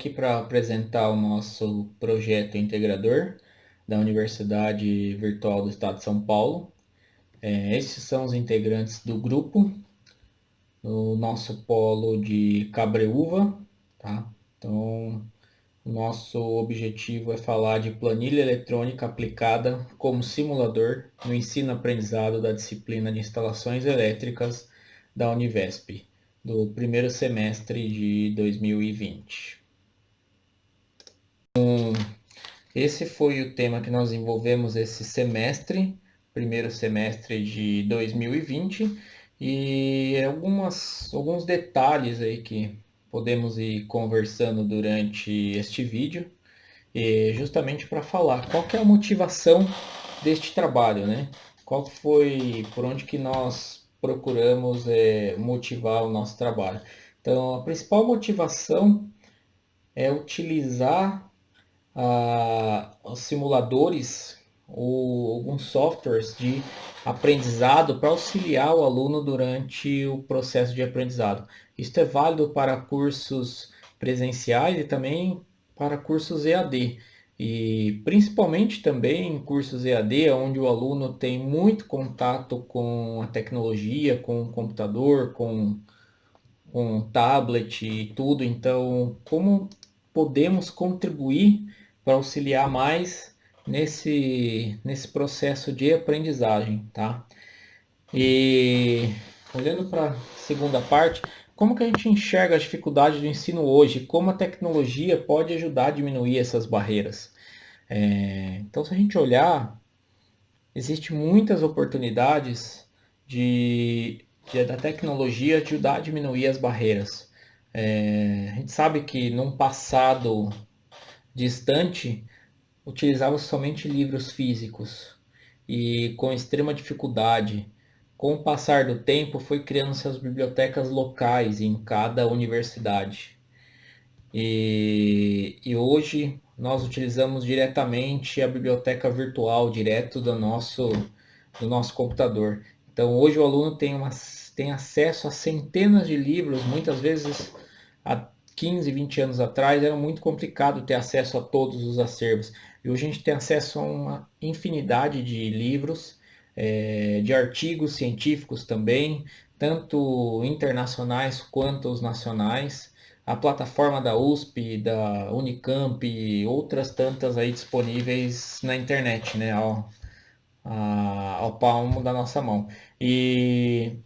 Aqui para apresentar o nosso projeto integrador da Universidade Virtual do Estado de São Paulo. Esses são os integrantes do grupo, o nosso polo de Cabreúva, tá? Então, o nosso objetivo é falar de planilha eletrônica aplicada como simulador no ensino-aprendizado da disciplina de instalações elétricas da Univesp, do primeiro semestre de 2020. Esse foi o tema que nós desenvolvemos esse semestre, primeiro semestre de 2020, e alguns detalhes aí que podemos ir conversando durante este vídeo, justamente para falar qual que é a motivação deste trabalho, né? Qual foi, por onde que nós procuramos motivar o nosso trabalho. Então, a principal motivação é utilizar os simuladores ou alguns softwares de aprendizado para auxiliar o aluno durante o processo de aprendizado. Isso é válido para cursos presenciais e também para cursos EAD. E principalmente também em cursos EAD, onde o aluno tem muito contato com a tecnologia, com o computador, com o tablet e tudo. Então, como podemos contribuir para auxiliar mais nesse processo de aprendizagem, tá? E olhando para a segunda parte, como que a gente enxerga as dificuldades do ensino hoje? Como a tecnologia pode ajudar a diminuir essas barreiras? Então, se a gente olhar, existem muitas oportunidades da tecnologia ajudar a diminuir as barreiras. A gente sabe que num passado distante, utilizava somente livros físicos e com extrema dificuldade. Com o passar do tempo, foi criando-se as bibliotecas locais em cada universidade. E hoje nós utilizamos diretamente a biblioteca virtual, direto do nosso computador. Então hoje o aluno tem acesso a centenas de livros, muitas vezes há 15, 20 anos atrás era muito complicado ter acesso a todos os acervos. E hoje a gente tem acesso a uma infinidade de livros, de artigos científicos também, tanto internacionais quanto os nacionais. A plataforma da USP, da Unicamp e outras tantas aí disponíveis na internet, né, ao palmo da nossa mão. E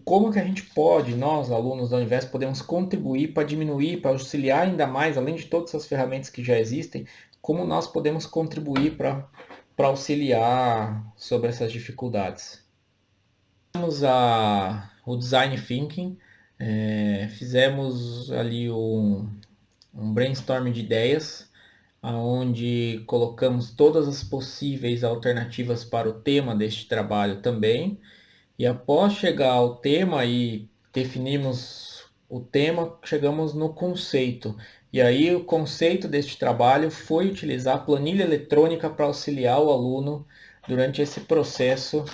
como que a gente pode, nós, alunos da Univesp, podemos contribuir para diminuir, para auxiliar ainda mais, além de todas as ferramentas que já existem, como nós podemos contribuir para auxiliar sobre essas dificuldades. Fizemos o Design Thinking, fizemos ali um brainstorm de ideias, onde colocamos todas as possíveis alternativas para o tema deste trabalho também. E após chegar ao tema e definirmos o tema, chegamos no conceito. E aí o conceito deste trabalho foi utilizar a planilha eletrônica para auxiliar o aluno durante esse processo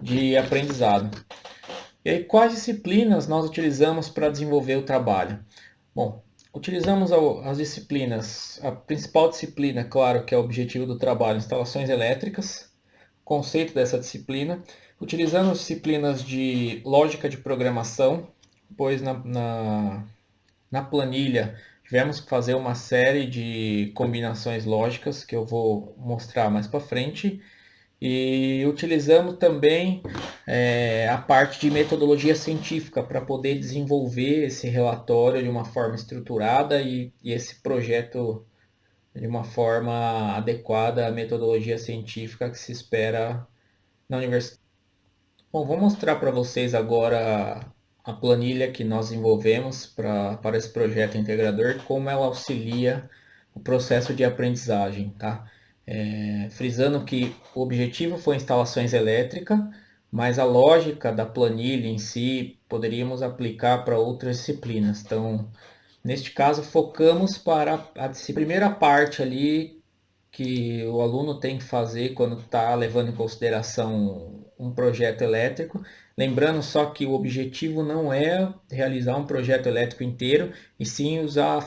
de aprendizado. E aí, quais disciplinas nós utilizamos para desenvolver o trabalho? Bom, utilizamos as disciplinas, a principal disciplina, claro, que é o objetivo do trabalho, instalações elétricas, conceito dessa disciplina. Utilizamos disciplinas de lógica de programação, pois na planilha tivemos que fazer uma série de combinações lógicas que eu vou mostrar mais para frente. E utilizamos também a parte de metodologia científica para poder desenvolver esse relatório de uma forma estruturada e esse projeto de uma forma adequada à metodologia científica que se espera na universidade. Bom, vou mostrar para vocês agora a planilha que nós desenvolvemos para esse projeto integrador, como ela auxilia o processo de aprendizagem, tá? Frisando que o objetivo foi instalações elétricas, mas a lógica da planilha em si poderíamos aplicar para outras disciplinas. Então, neste caso, focamos para a primeira parte ali que o aluno tem que fazer quando está levando em consideração um projeto elétrico. Lembrando só que o objetivo não é realizar um projeto elétrico inteiro, e sim usar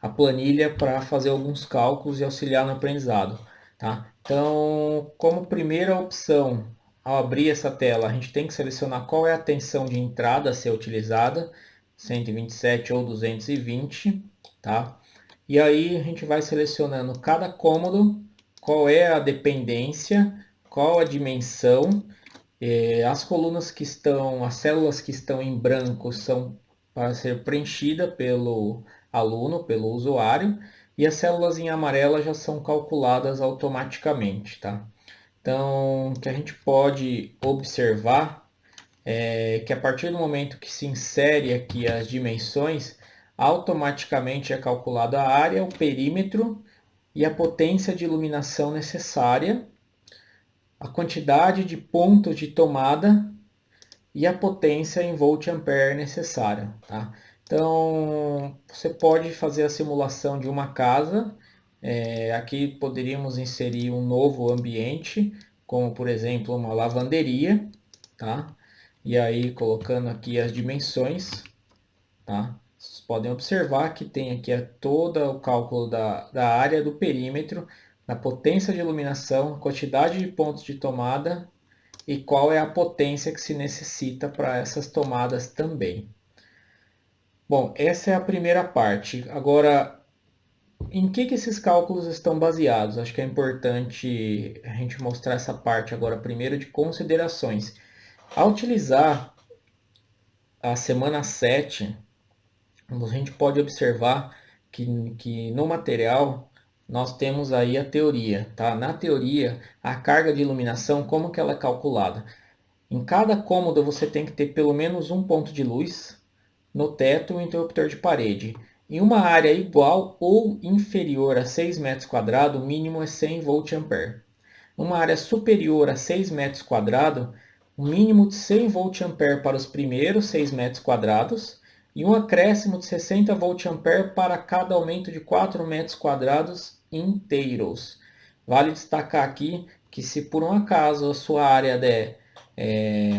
a planilha para fazer alguns cálculos e auxiliar no aprendizado. Tá? Então, como primeira opção, ao abrir essa tela, a gente tem que selecionar qual é a tensão de entrada a ser utilizada, 127 ou 220, tá? E aí a gente vai selecionando cada cômodo, qual é a dependência, qual a dimensão, as colunas que estão, as células que estão em branco são para ser preenchida pelo aluno, pelo usuário, e as células em amarela já são calculadas automaticamente, tá? Então, o que a gente pode observar é que a partir do momento que se insere aqui as dimensões, automaticamente é calculada a área, o perímetro e a potência de iluminação necessária, a quantidade de pontos de tomada e a potência em volt-ampere necessária. Tá? Então, você pode fazer a simulação de uma casa. Aqui poderíamos inserir um novo ambiente, como por exemplo uma lavanderia, tá? E aí colocando aqui as dimensões, tá? Vocês podem observar que tem aqui todo o cálculo da área do perímetro, da potência de iluminação, a quantidade de pontos de tomada e qual é a potência que se necessita para essas tomadas também. Bom, essa é a primeira parte. Agora, em que esses cálculos estão baseados? Acho que é importante a gente mostrar essa parte agora primeiro de considerações. Ao utilizar a semana 7, a gente pode observar que no material nós temos aí a teoria. Tá? Na teoria, a carga de iluminação, como que ela é calculada? Em cada cômodo você tem que ter pelo menos um ponto de luz no teto e um interruptor de parede. Em uma área igual ou inferior a 6 metros quadrados, o mínimo é 100 volt-ampere. Numa área superior a 6 metros quadrados, o mínimo de 100 volt-ampere para os primeiros 6 metros quadrados e um acréscimo de 60 volt-ampere para cada aumento de 4 metros quadrados inteiros. Vale destacar aqui que se por um acaso a sua área der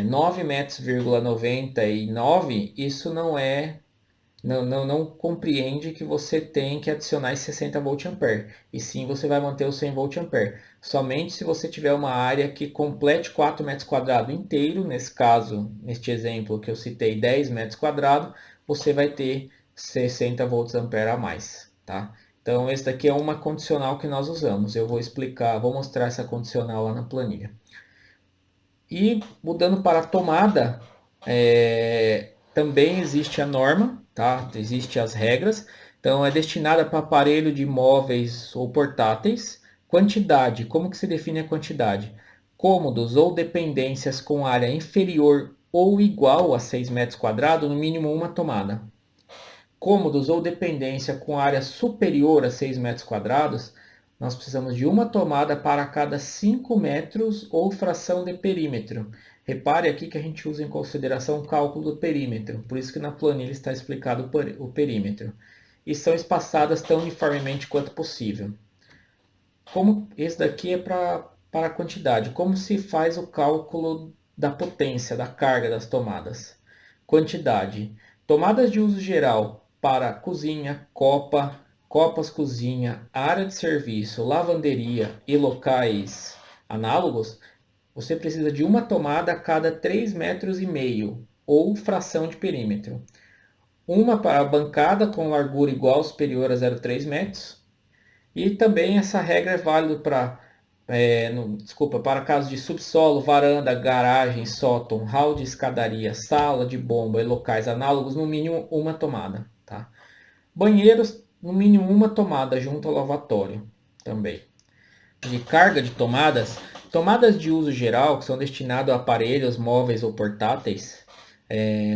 9 metros,99 m, isso não compreende que você tem que adicionar esse 60 volt-ampere, e sim você vai manter o 100 volt-ampere. Somente se você tiver uma área que complete 4 metros quadrados inteiro, nesse caso, neste exemplo que eu citei, 10 metros quadrados, você vai ter 60 volt-ampere a mais, tá? Então, esse daqui é uma condicional que nós usamos. Eu vou explicar, vou mostrar essa condicional lá na planilha. E mudando para a tomada, também existe a norma, tá? Existem as regras. Então, é destinada para aparelho de móveis ou portáteis. Quantidade, como que se define a quantidade? Cômodos ou dependências com área inferior ou igual a 6 metros quadrados, no mínimo uma tomada. Cômodos ou dependência com área superior a 6 metros quadrados, nós precisamos de uma tomada para cada 5 metros ou fração de perímetro. Repare aqui que a gente usa em consideração o cálculo do perímetro, por isso que na planilha está explicado o perímetro. E são espaçadas tão uniformemente quanto possível. Como esse daqui é para a quantidade. Como se faz o cálculo da potência, da carga das tomadas? Quantidade. Tomadas de uso geral para cozinha, copas cozinha, área de serviço, lavanderia e locais análogos, você precisa de uma tomada a cada 3,5 metros ou fração de perímetro. Uma para a bancada com largura igual ou superior a 0,3 metros. E também essa regra é válida para casos de subsolo, varanda, garagem, sótão, hall de escadaria, sala de bomba e locais análogos, no mínimo uma tomada. Tá? Banheiros, no mínimo uma tomada junto ao lavatório também. De carga de tomadas, tomadas de uso geral, que são destinadas a aparelhos móveis ou portáteis.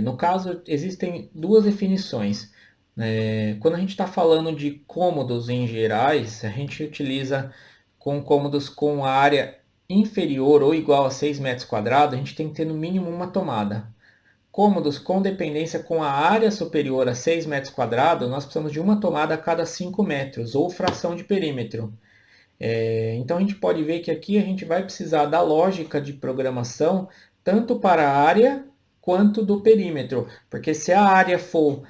No caso, existem duas definições. Quando a gente está falando de cômodos em gerais, a gente utiliza com cômodos com área inferior ou igual a 6 metros quadrados, a gente tem que ter no mínimo uma tomada. cômodos com dependência com a área superior a 6 metros quadrados, nós precisamos de uma tomada a cada 5 metros, ou fração de perímetro. Então a gente pode ver que aqui a gente vai precisar da lógica de programação tanto para a área quanto do perímetro, porque se a área for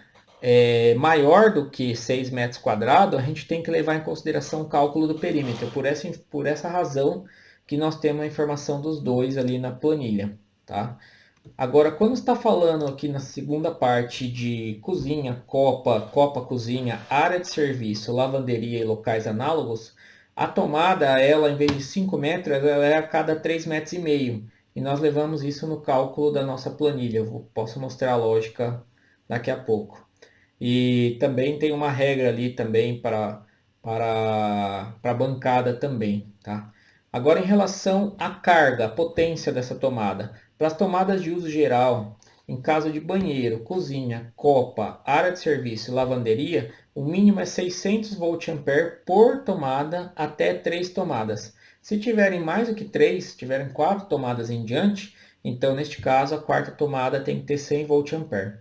maior do que 6 metros quadrados, a gente tem que levar em consideração o cálculo do perímetro. Por essa razão que nós temos a informação dos dois ali na planilha. Tá? Agora, quando está falando aqui na segunda parte de cozinha, copa cozinha, área de serviço, lavanderia e locais análogos, a tomada, ela em vez de 5 metros, ela é a cada 3,5 metros. E nós levamos isso no cálculo da nossa planilha. Posso mostrar a lógica daqui a pouco. E também tem uma regra ali também para a bancada também, tá? Agora em relação à carga, a potência dessa tomada. Para as tomadas de uso geral, em caso de banheiro, cozinha, copa, área de serviço e lavanderia, o mínimo é 600 volt-ampere por tomada até 3 tomadas. Se tiverem mais do que 3, tiverem 4 tomadas em diante, então neste caso a quarta tomada tem que ter 100 volt-ampere.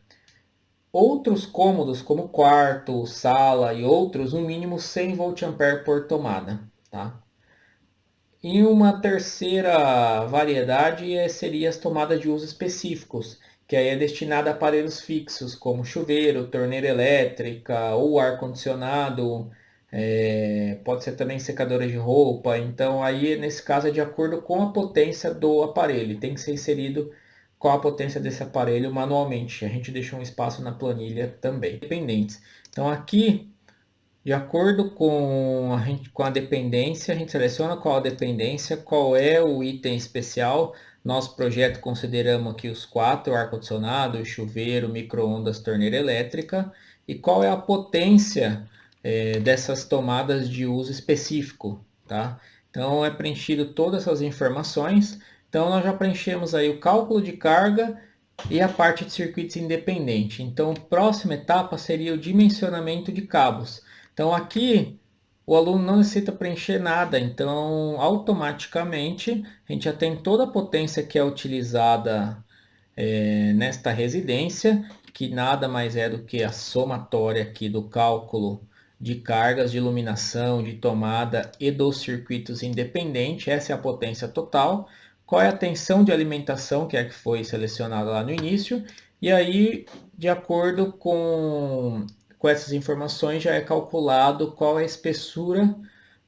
Outros cômodos, como quarto, sala e outros, no mínimo 100 volt-ampere por tomada. Tá? E uma terceira variedade seria as tomadas de uso específicos, que aí é destinada a aparelhos fixos, como chuveiro, torneira elétrica ou ar-condicionado, pode ser também secadora de roupa. Então, aí nesse caso é de acordo com a potência do aparelho, tem que ser inserido qual a potência desse aparelho manualmente. A gente deixa um espaço na planilha também. Dependentes. Então, aqui de acordo com a dependência, a gente seleciona qual a dependência, qual é o item especial. Nosso projeto consideramos aqui os 4, o ar-condicionado, o chuveiro, micro-ondas, torneira elétrica. E qual é a potência dessas tomadas de uso específico. Tá? Então é preenchido todas essas informações. Então nós já preenchemos aí o cálculo de carga e a parte de circuitos independentes. Então a próxima etapa seria o dimensionamento de cabos. Então aqui o aluno não necessita preencher nada, então automaticamente a gente já tem toda a potência que é utilizada nesta residência, que nada mais é do que a somatória aqui do cálculo de cargas de iluminação, de tomada e dos circuitos independentes. Essa é a potência total. Qual é a tensão de alimentação, que é a que foi selecionada lá no início. E aí, de acordo com essas informações, já é calculado qual é a espessura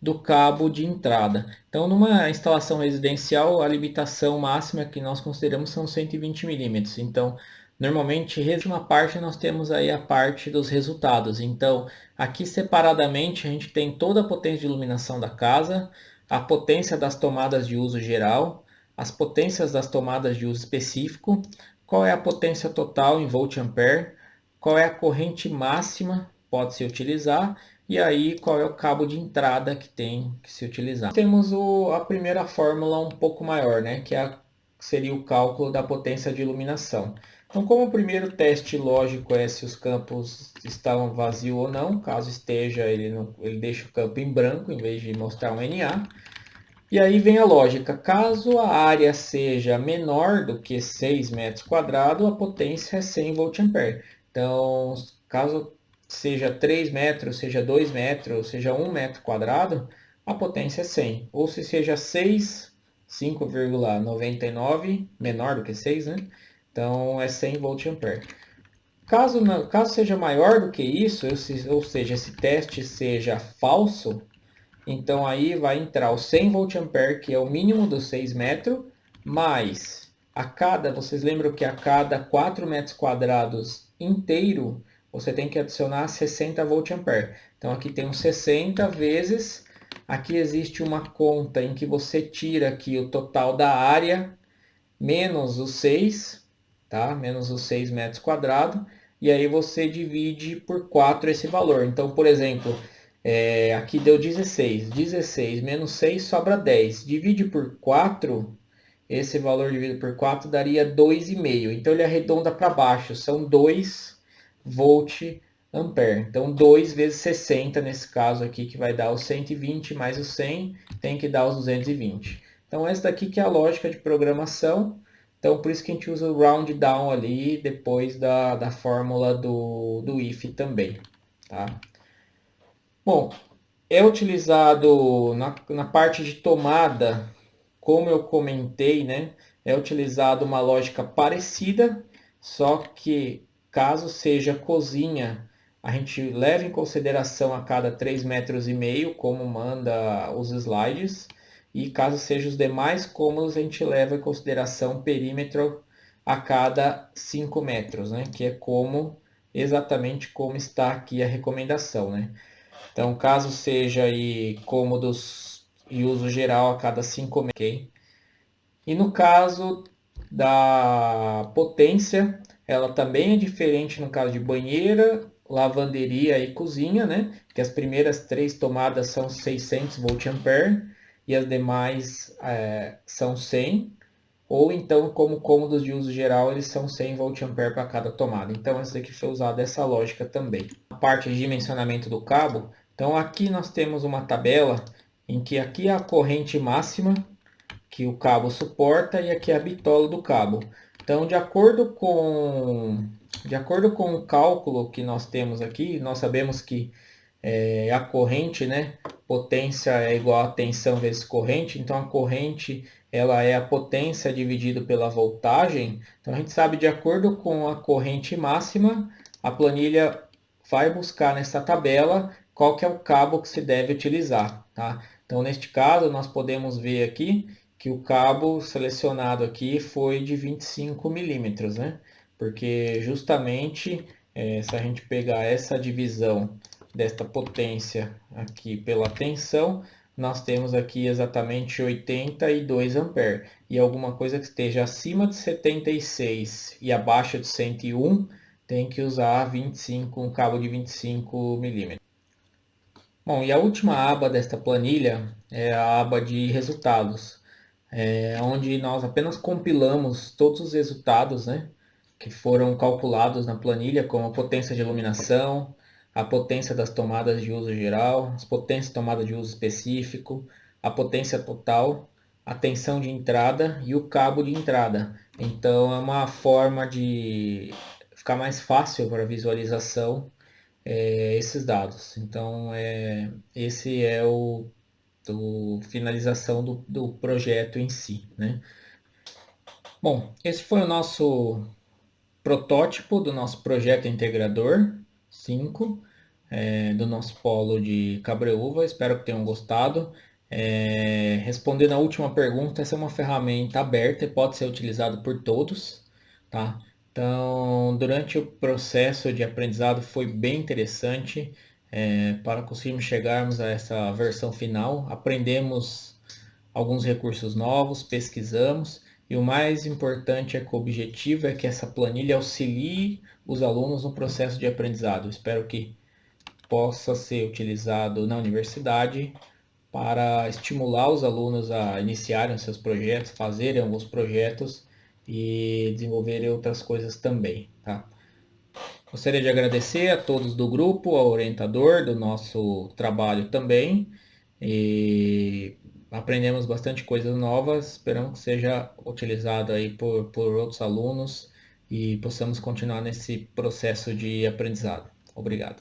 do cabo de entrada. Então, numa instalação residencial, a limitação máxima que nós consideramos são 120 milímetros. Então, normalmente, uma parte nós temos aí a parte dos resultados. Então, aqui separadamente, a gente tem toda a potência de iluminação da casa, a potência das tomadas de uso geral, as potências das tomadas de uso específico, qual é a potência total em volt-ampere, qual é a corrente máxima pode se utilizar e aí qual é o cabo de entrada que tem que se utilizar. Temos a primeira fórmula um pouco maior, né, que seria o cálculo da potência de iluminação. Então, como o primeiro teste lógico é se os campos estão vazios ou não, caso esteja, ele deixa o campo em branco em vez de mostrar um NA. E aí vem a lógica, caso a área seja menor do que 6 metros quadrados, a potência é 100 volt-ampere. Então, caso seja 3 metros, seja 2 metros, seja 1 metro quadrado, a potência é 100. Ou se seja 6, 5,99, menor do que 6, né? Então é 100 volt-ampere. Caso seja maior do que isso, ou seja, esse teste seja falso, então aí vai entrar o 100 volt-ampere, que é o mínimo dos 6 metros, mais vocês lembram que a cada 4 metros quadrados inteiro, você tem que adicionar 60 volt-ampere. Então aqui tem um 60 vezes, aqui existe uma conta em que você tira aqui o total da área, menos os 6, tá? Menos os 6 metros quadrados, e aí você divide por 4 esse valor. Então, por exemplo, aqui deu 16. 16 menos 6 sobra 10. Divide por 4, esse valor dividido por 4 daria 2,5. Então ele arredonda para baixo, são 2 volt ampere. Então 2 vezes 60 nesse caso aqui, que vai dar os 120 mais os 100, tem que dar os 220. Então essa daqui que é a lógica de programação. Então, por isso que a gente usa o round down ali depois da fórmula do if também, tá? Bom, é utilizado na parte de tomada, como eu comentei, né? É utilizado uma lógica parecida, só que caso seja cozinha, a gente leva em consideração a cada 3,5 metros, como manda os slides, e caso seja os demais cômodos, a gente leva em consideração perímetro a cada 5 metros, né? Que é como exatamente como está aqui a recomendação, né? Então, caso seja aí cômodos e uso geral a cada 5 metros, ok? E no caso da potência, ela também é diferente no caso de banheira, lavanderia e cozinha, né? Que as primeiras 3 tomadas são 600 volt-ampere e as demais são 100. Ou então, como cômodos de uso geral, eles são 100 volt-ampere para cada tomada. Então, essa aqui foi usada essa lógica também. A parte de dimensionamento do cabo, então aqui nós temos uma tabela em que aqui é a corrente máxima que o cabo suporta e aqui é a bitola do cabo. Então, de acordo com o cálculo que nós temos aqui, nós sabemos que a corrente, né? Potência é igual a tensão vezes corrente. Então, a corrente ela é a potência dividido pela voltagem. Então, a gente sabe, de acordo com a corrente máxima, a planilha vai buscar nessa tabela qual que é o cabo que se deve utilizar, tá? Então, neste caso, nós podemos ver aqui que o cabo selecionado aqui foi de 25 milímetros, né? Porque justamente se a gente pegar essa divisão desta potência aqui pela tensão, nós temos aqui exatamente 82 ampere. E alguma coisa que esteja acima de 76 e abaixo de 101, tem que usar um cabo de 25 milímetros. Bom, e a última aba desta planilha é a aba de resultados, onde nós apenas compilamos todos os resultados, né, que foram calculados na planilha, como a potência de iluminação, a potência das tomadas de uso geral, as potências de tomada de uso específico, a potência total, a tensão de entrada e o cabo de entrada. Então é uma forma de ficar mais fácil para a visualização esses dados. Então esse é o finalização do projeto em si, né? Bom, esse foi o nosso protótipo do nosso projeto integrador 5, do nosso polo de Cabreúva. Espero que tenham gostado. Respondendo a última pergunta, essa é uma ferramenta aberta e pode ser utilizada por todos, tá? Então, durante o processo de aprendizado foi bem interessante para conseguirmos chegarmos a essa versão final. Aprendemos alguns recursos novos, pesquisamos e o mais importante é que o objetivo é que essa planilha auxilie os alunos no processo de aprendizado. Espero que possa ser utilizado na universidade para estimular os alunos a iniciarem seus projetos, fazerem alguns projetos e desenvolverem outras coisas também, tá? Gostaria de agradecer a todos do grupo, ao orientador do nosso trabalho também. E aprendemos bastante coisas novas. Esperamos que seja utilizado aí por outros alunos e possamos continuar nesse processo de aprendizado. Obrigado.